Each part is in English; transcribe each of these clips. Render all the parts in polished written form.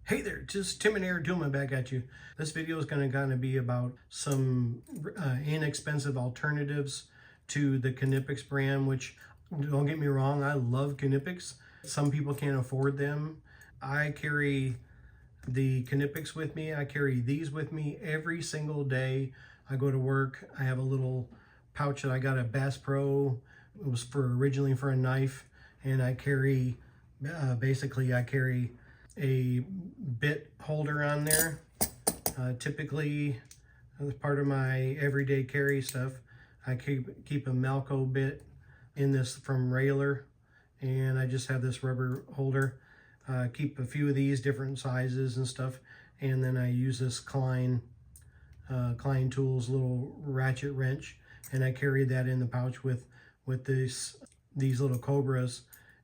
Hey there, just Tim and Eric Doolman back at you. This video is going to kind of be about some inexpensive alternatives to the Knipex brand, which, don't get me wrong, I love Knipex. Some people can't afford them. I carry the Knipex with me. I carry these with me every single day. I go to work. I have a little pouch that I got at Bass Pro. It was originally for a knife, and I carry, basically I carry a bit holder on there. Typically, as part of my everyday carry stuff, I keep a Malco bit in this from Railer, and I just have this rubber holder. Keep a few of these different sizes and stuff, and then I use this Klein Tools little ratchet wrench, and I carry that in the pouch with these little Cobras.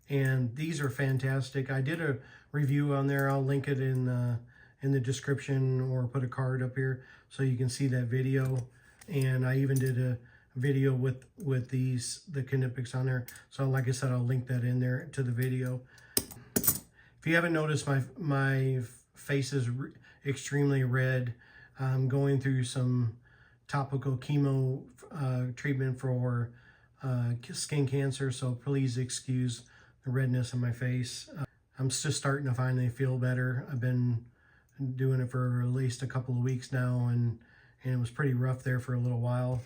And these are fantastic. I did a review on there. I'll link it in the description or put a card up here so you can see that video. And I even did a video with the Knipex on there. So like I said, I'll link that in there to the video. If you haven't noticed, my face is extremely red. I'm going through some topical chemo treatment for skin cancer, so please excuse the redness in my face. I'm just starting to finally feel better. I've been doing it for at least a couple of weeks now, and it was pretty rough there for a little while.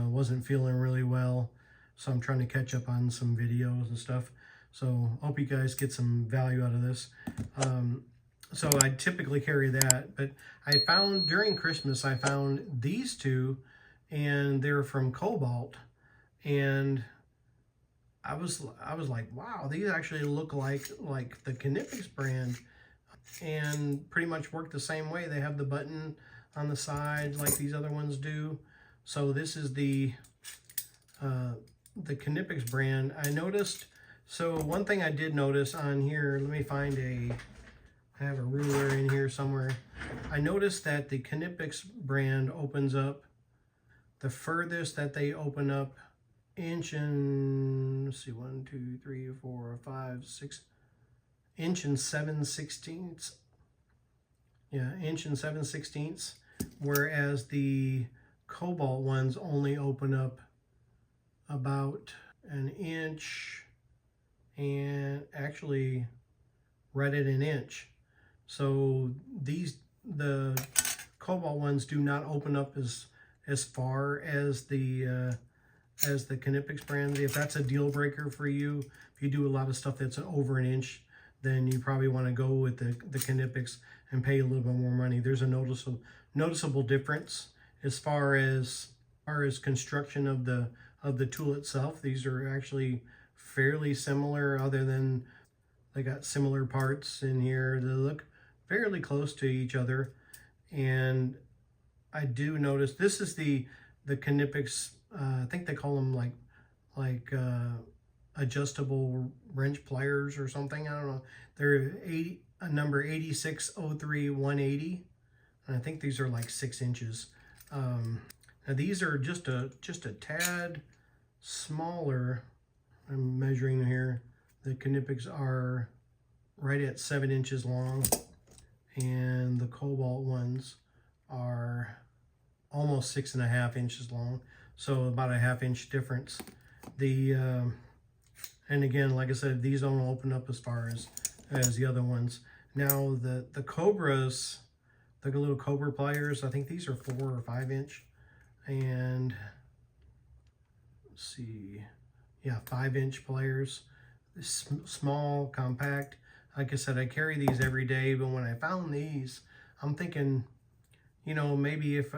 Wasn't feeling really well, so I'm trying to catch up on some videos and stuff. So hope you guys get some value out of this. So I typically carry that, but I found during Christmas, I found these two, and they're from Cobalt, and I was like, wow, these actually look like the Knipex brand, and pretty much work the same way. They have the button on the side like these other ones do. So this is the Knipex brand. I noticed, so one thing I did notice on here, let me find I have a ruler in here somewhere. I noticed that the Knipex brand opens up, the furthest that they open up, inch and, let's see, 1, 2, 3, 4, 5, 6, inch and 7/16. Yeah, inch and 7/16. Whereas the Cobalt ones only open up about an inch and actually right at an inch. So the Cobalt ones do not open up as far as the Knipex brand. If that's a deal breaker for you, if you do a lot of stuff that's over an inch, then you probably want to go with the Knipex and pay a little bit more money. There's a noticeable difference as far as construction of the tool itself. These are actually fairly similar, other than they got similar parts in here. They look fairly close to each other. And I do notice this is the Knipex, I think they call them like adjustable wrench pliers or something. I don't know. They're number 8603-180, and I think these are like 6 inches. Now these are just a tad smaller. I'm measuring here. The Knipex are right at 7 inches long, and the Cobalt ones are almost 6.5 inches long. So about a 1/2 inch difference. And again, like I said, these don't open up as far as the other ones. Now the Cobras, the little Cobra pliers, I think these are 4 or 5 inch, and let's see, yeah, 5 inch pliers. Small, compact. Like I said, I carry these every day, but when I found these, I'm thinking, you know, maybe if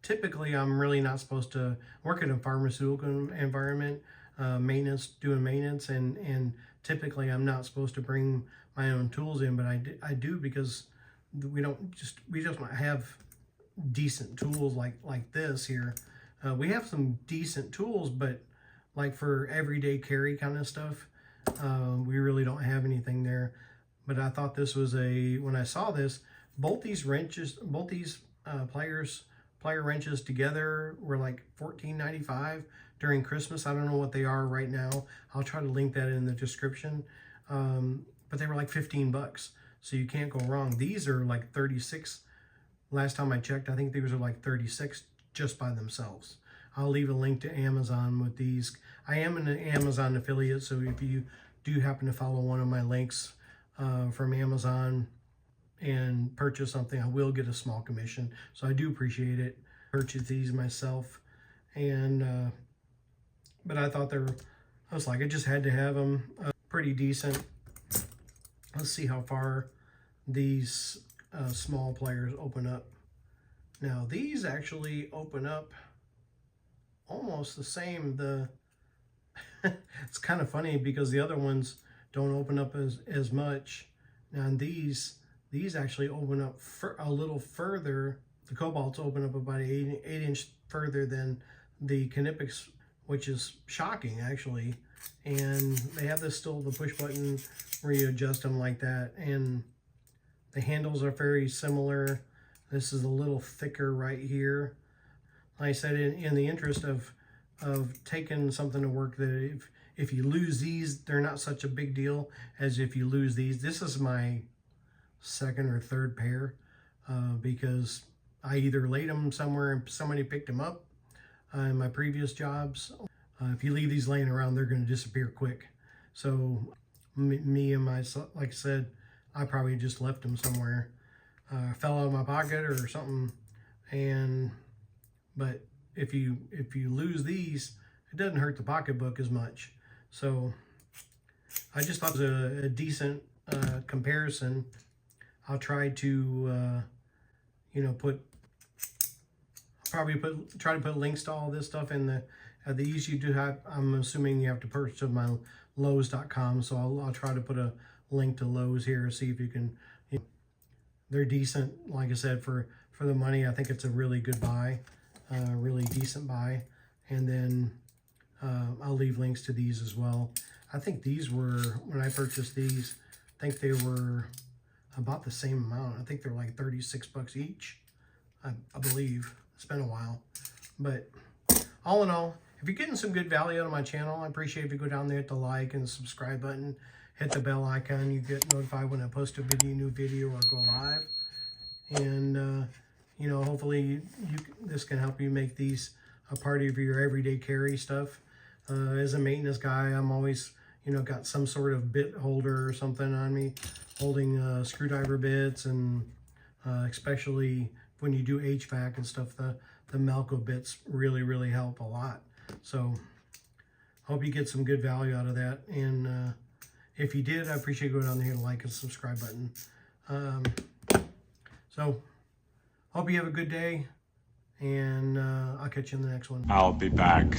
typically I'm really not supposed to work in a pharmaceutical environment, doing maintenance, and typically I'm not supposed to bring my own tools in, but I do, because we just might have decent tools like this here. We have some decent tools, but like for everyday carry kind of stuff, we really don't have anything there. But I thought this was when I saw this, both these plier wrenches together were like $14.95 during Christmas. I don't know what they are right now. I'll try to link that in the description. But they were like 15 bucks. so you can't go wrong. These are like 36. Last time I checked, I think these are like 36 just by themselves. I'll leave a link to Amazon with these. I am an Amazon affiliate, so if you do happen to follow one of my links from Amazon and purchase something, I will get a small commission. So I do appreciate it. Purchase these myself, and but I thought I was like, I just had to have them. Pretty decent. Let's see how far these small pliers open up. Now these actually open up almost the same. It's kind of funny because the other ones don't open up as much. Now these actually open up a little further. The Cobalts open up about 8 inch further than the Knipex, which is shocking actually. And they have this still, the push button where you adjust them like that, and the handles are very similar. This is a little thicker right here. Like I said, in the interest of taking something to work, that if you lose these, they're not such a big deal as if you lose these. This is my second or third pair because I either laid them somewhere and somebody picked them up in my previous jobs. If you leave these laying around, they're going to disappear quick. So me and my, like I said, I probably just left them somewhere. Fell out of my pocket or something. But if you lose these, it doesn't hurt the pocketbook as much. So I just thought it was a decent comparison. I'll try to try to put links to all this stuff in the these you do have. I'm assuming you have to purchase of my Lowe's.com, so I'll try to put a link to Lowe's here, see if you can. They're decent, like I said, for the money. I think it's a really good buy, really decent buy. And then I'll leave links to these as well. I think these were, when I purchased these, I think they were about the same amount. I think they're like 36 bucks each, I believe. It's been a while. But all in all, if you're getting some good value out of my channel, I appreciate if you go down there, hit the like and the subscribe button, hit the bell icon. You get notified when I post a new video or go live. And, hopefully this can help you make these a part of your everyday carry stuff. As a maintenance guy, I'm always, got some sort of bit holder or something on me, holding screwdriver bits, and especially when you do HVAC and stuff, the Melco bits really help a lot. So hope you get some good value out of that. And if you did, I appreciate you going down there and like and subscribe button. So hope you have a good day, and I'll catch you in the next one. I'll be back.